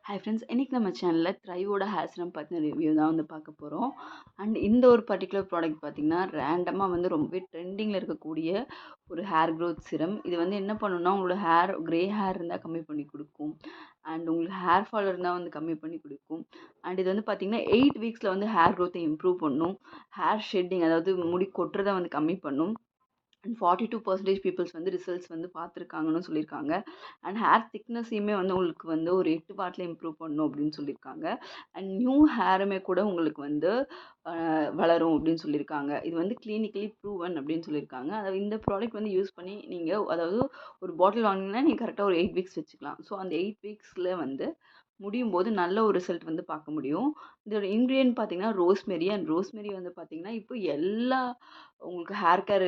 Hi friends, இன்றைக்கி நம்ம சேனலில் த்ரைவோட ஹேர் சிரம் பற்றின ரிவ்யூ தான் வந்து பார்க்க போகிறோம். அண்ட் இந்த ஒரு பர்டிகுலர் ப்ராடக்ட் பார்த்திங்கன்னா ரேண்டமாக வந்து ரொம்பவே ட்ரெண்டிங்கில் இருக்கக்கூடிய ஒரு ஹேர் க்ரோத் சிரம். இது வந்து என்ன பண்ணுன்னா உங்களோட க்ரே ஹேர் இருந்தால் கம்மி பண்ணி கொடுக்கும். அண்ட் உங்களுக்கு ஹேர் ஃபால் இருந்தால் வந்து கம்மி பண்ணி கொடுக்கும். அண்ட் இது வந்து பார்த்திங்கன்னா 8 வீக்ஸில் வந்து ஹேர் க்ரோத்தை இம்ப்ரூவ் பண்ணும். ஹேர் ஷெட்டிங், அதாவது முடி கொட்டுறதை வந்து கம்மி பண்ணும். அண்ட் 42% பீப்புள்ஸ் வந்து ரிசல்ட்ஸ் வந்து பார்த்துருக்காங்கன்னு சொல்லியிருக்காங்க. அண்ட் ஹேர் திக்னஸையுமே வந்து உங்களுக்கு வந்து ஒரு 8 வாட்டில் இம்ப்ரூவ் பண்ணும் அப்படின்னு சொல்லியிருக்காங்க. அண்ட் நியூ ஹேருமே கூட உங்களுக்கு வந்து வளரும் அப்படின்னு சொல்லியிருக்காங்க. இது வந்து கிளினிக்கலி ப்ரூவன் அப்படின்னு சொல்லியிருக்காங்க. அதாவது இந்த ப்ராடக்ட் வந்து யூஸ் பண்ணி நீங்கள், அதாவது ஒரு பாட்டில் வாங்கினீங்கன்னா நீங்கள் கரெக்டாக ஒரு 8 வீக்ஸ் வச்சுக்கலாம். ஸோ அந்த 8 வீக்ஸில் வந்து முடியும் போது நல்ல ஒரு ரிசல்ட் வந்து பார்க்க முடியும். இதோட இன்க்ரீடியன்ட் பார்த்தீங்கன்னா ரோஸ்மெரி. அண்ட் ரோஸ்மெரி வந்து பார்த்தீங்கன்னா இப்போ எல்லா உங்களுக்கு ஹேர் கேர்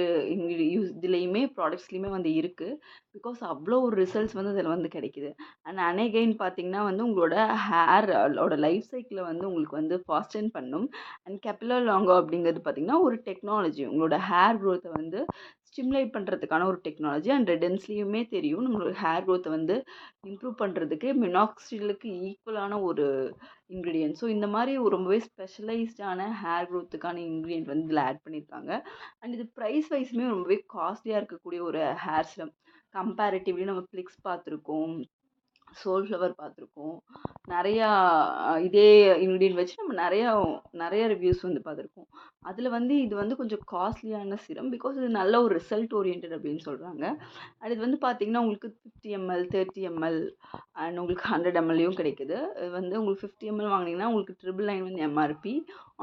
இதுலேயுமே ப்ராடக்ட்ஸ்லேயுமே வந்து இருக்குது. பிகாஸ் அவ்வளோ ஒரு ரிசல்ட்ஸ் வந்து இதில் வந்து கிடைக்குது. அண்ட் அனெகைன் பார்த்தீங்கன்னா வந்து உங்களோட ஹேரோட லைஃப் சைக்கிளை வந்து உங்களுக்கு வந்து ஃபாஸ்டன் பண்ணும். அண்ட் கெப்பிலர் லாங்கோ அப்படிங்கிறது பார்த்தீங்கன்னா ஒரு டெக்னாலஜி, உங்களோட ஹேர் க்ரோத்தை வந்து ஸ்டிமுலேட் பண்ணுறதுக்கான ஒரு டெக்னாலஜி. அண்ட் ரெடன்ஸ்லேயுமே தெரியும் நம்மளோட ஹேர் க்ரோத்தை வந்து இம்ப்ரூவ் பண்ணுறதுக்கு மினாக்சிலுக்கு ஈக்குவலான ஒரு இன்க்ரீடியன்ட். ஸோ இந்த மாதிரி ரொம்பவே ஸ்பெஷலைஸ்டான ஹேர் க்ரோத்துக்கான இன்க்ரீடியன்ட் வந்து இதில் ஆட் பண்ணியிருக்காங்க. அண்ட் இது ப்ரைஸ் வைஸுமே ரொம்பவே காஸ்ட்லியாக இருக்கக்கூடிய ஒரு ஹேர் சிரம். கம்பேரிட்டிவ்லி நம்ம ஃப்ளிக்ஸ் பார்த்துருக்கோம், சோல்ஃப்ளவர் பார்த்துருக்கோம். நிறையா இதே இன்க்ரீடியன்ட் வச்சு நம்ம நிறைய ரிவ்யூஸ் வந்து பார்த்துருக்கோம். அதில் வந்து இது வந்து கொஞ்சம் காஸ்ட்லியான சிரம். பிகாஸ் இது நல்ல ஒரு ரிசல்ட் ஓரியன்ட் அப்படின்னு சொல்கிறாங்க. அண்ட் இது வந்து பார்த்தீங்கன்னா உங்களுக்கு 50 ml, 30 ml அண்ட் உங்களுக்கு 100 mlயும் கிடைக்குது. இது வந்து உங்களுக்கு 50 ml வாங்கினீங்கன்னா உங்களுக்கு 999 வந்து எம்ஆர்பி.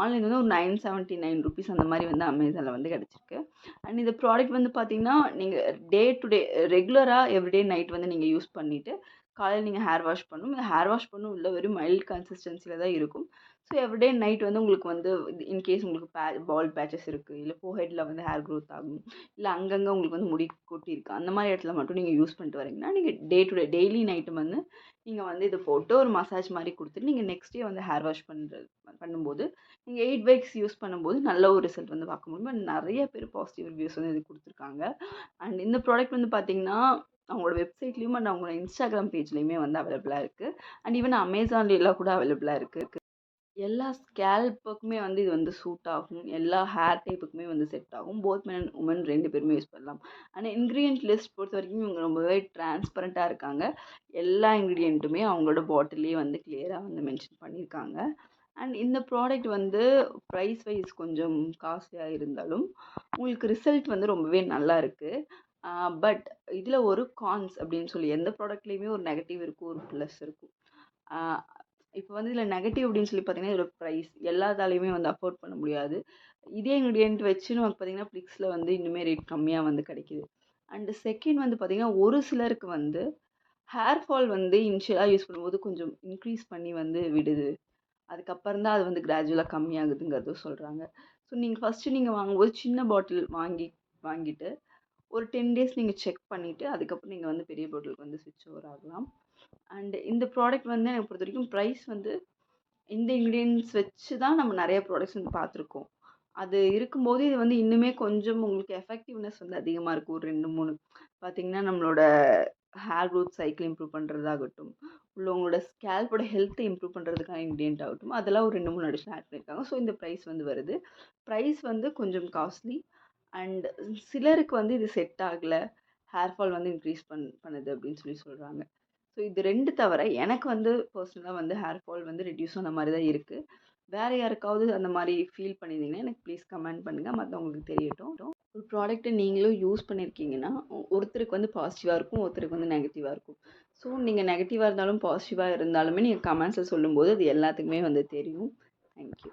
ஆன்லைன் வந்து ஒரு 979 ருபீஸ் அந்த மாதிரி வந்து அமேசானில் வந்து கிடச்சிருக்கு. அண்ட் இந்த ப்ராடக்ட் வந்து பார்த்தீங்கன்னா நீங்கள் டே டு டே ரெகுலராக எவ்ரிடே நைட் வந்து நீங்கள் யூஸ் பண்ணிவிட்டு காலையில் நீங்கள் ஹேர் வாஷ் பண்ணணும். இந்த ஹேர் வாஷ் பண்ணும் இல்லை வெறும் மைல்ட் கன்சிஸ்டன்சியில் தான் இருக்கும். ஸோ எவ்ரிடே நைட் வந்து உங்களுக்கு வந்து இன்கேஸ் உங்களுக்கு பால் பேச்சஸ் இருக்குது, இல்லை ஃபோர்ஹெட்டில் வந்து ஹேர் க்ரோத் ஆகும், இல்லை அங்கங்கே உங்களுக்கு வந்து முடி கொட்டி இருக்குது, அந்த மாதிரி இடத்துல மட்டும் நீங்கள் யூஸ் பண்ணிட்டு வரீங்கன்னா நீங்கள் day to day daily night வந்து நீங்கள் வந்து இதை போட்டு ஒரு மசாஜ் மாதிரி கொடுத்துட்டு நீங்கள் நெக்ஸ்ட் டே வந்து ஹேர் வாஷ் பண்ணும்போது நீங்கள் 8 வீக்ஸ் யூஸ் பண்ணும்போது நல்ல ஒரு ரிசல்ட் வந்து பார்க்க முடியும். அண்ட் நிறைய பேர் பாசிட்டிவ் ரிவ்யூஸ் வந்து இது கொடுத்துருக்காங்க. அண்ட் இந்த ப்ராடக்ட் வந்து பார்த்தீங்கன்னா அவங்களோட வெப்சைட்லேயும் அண்ட் அவங்களோட இன்ஸ்டாகிராம் பேஜ்லேயுமே வந்து அவைலபிளாக இருக்குது. அண்ட் ஈவன் அமேசான்லாம் கூட அவைலபிளாக இருக்குது. எல்லா ஸ்கேல்ப்புக்குமே வந்து இது வந்து சூட் ஆகும். எல்லா ஹேர் டைப்புக்குமே வந்து செட் ஆகும். போத் மென் அண்ட் உமன் 2 பேருமே யூஸ் பண்ணலாம். ஆனால் இன்க்ரீடியன்ட் லிஸ்ட் பொறுத்த வரைக்கும் இவங்க ரொம்பவே டிரான்ஸ்பரண்ட்டாக இருக்காங்க. எல்லா இன்க்ரீடியண்ட்டுமே அவங்களோட பாட்டிலே வந்து கிளியராக வந்து மென்ஷன் பண்ணியிருக்காங்க. அண்ட் இந்த ப்ராடக்ட் வந்து ப்ரைஸ் வைஸ் கொஞ்சம் காஸ்ட்லியாக இருந்தாலும் உங்களுக்கு ரிசல்ட் வந்து ரொம்பவே நல்லா இருக்குது. பட் இதில் ஒரு கான்ஸ் அப்படின்னு சொல்லி எந்த ப்ராடக்ட்லேயுமே ஒரு நெகட்டிவ் இருக்கும், ஒரு ப்ளஸ் இருக்கும். இப்போ வந்து இதில் நெகட்டிவ் அப்படின்னு சொல்லி பார்த்தீங்கன்னா இதோட ப்ரைஸ் எல்லாத்தாலையுமே வந்து அஃபோர்ட் பண்ண முடியாது. இதே இன்க்ரீடியன்ட் வச்சு நமக்கு பார்த்தீங்கன்னா ஃப்ளிக்ஸில் வந்து இன்னுமே ரேட் கம்மியாக வந்து கிடைக்கிது. அண்டு செகண்ட் வந்து பார்த்தீங்கன்னா ஒரு சிலருக்கு வந்து ஹேர் ஃபால் வந்து இனிஷியலாக யூஸ் பண்ணும்போது கொஞ்சம் இன்க்ரீஸ் பண்ணி வந்து விடுது. அதுக்கப்புறம் தான் அது வந்து கிராஜுவலாக கம்மியாகுதுங்கிறதும் சொல்கிறாங்க. ஸோ நீங்கள் ஃபஸ்ட்டு நீங்கள் வாங்கும்போது சின்ன பாட்டில் வாங்கிட்டு ஒரு 10 டேஸ் நீங்கள் செக் பண்ணிவிட்டு அதுக்கப்புறம் நீங்கள் வந்து பெரிய பாட்டிலுக்கு வந்து ஸ்விட்ச் ஓவர் ஆகலாம். அண்ட் இந்த ப்ராடக்ட் வந்து எனக்கு பொறுத்த வரைக்கும் ப்ரைஸ் வந்து இந்த இன்க்ரீடியன்ட்ஸ் வச்சு தான் நம்ம நிறைய ப்ராடக்ட்ஸ் வந்து பார்த்துருக்கோம். அது இருக்கும்போது இது வந்து இன்னுமே கொஞ்சம் உங்களுக்கு எஃபெக்டிவ்னஸ் வந்து அதிகமாக இருக்கும். ஒரு 2, 3 பார்த்தீங்கன்னா நம்மளோட ஹேர் க்ரோத் சைக்கிள் இம்ப்ரூவ் பண்ணுறதாகட்டும், இல்லை உங்களோட ஸ்கேல்போட ஹெல்த்தை இம்ப்ரூவ் பண்ணுறதுக்கான இன்க்ரீடியன்ட் ஆகட்டும், அதெல்லாம் ஒரு 2, 3 அடிஷனல் ஆட் பண்ணியிருக்காங்க. ஸோ இந்த ப்ரைஸ் வந்து வருது. ப்ரைஸ் வந்து கொஞ்சம் காஸ்ட்லி. அண்ட் சிலருக்கு வந்து இது செட் ஆகலை, ஹேர் ஃபால் வந்து இன்க்ரீஸ் பண்ணுது அப்படின்னு சொல்கிறாங்க. ஸோ இது 2 தவிர எனக்கு வந்து பர்சனலாக வந்து ஹேர் ஃபால் வந்து ரெடியூஸ் ஆன மாதிரி தான் இருக்குது. வேறு யாருக்காவது அந்த மாதிரி ஃபீல் பண்ணியிருந்தீங்கன்னா எனக்கு ப்ளீஸ் கமெண்ட் பண்ணுங்கள், மற்றவங்களுக்கு தெரியட்டும். ஒரு ப்ராடக்ட்டை நீங்களும் யூஸ் பண்ணியிருக்கீங்கன்னா ஒருத்தருக்கு வந்து பாசிட்டிவாக இருக்கும், ஒருத்தருக்கு வந்து நெகட்டிவாக இருக்கும். ஸோ நீங்கள் நெகட்டிவாக இருந்தாலும் பாசிட்டிவாக இருந்தாலுமே நீங்கள் கமெண்ட்ஸில் சொல்லும்போது அது எல்லாத்துக்குமே வந்து தெரியும். தேங்க்யூ.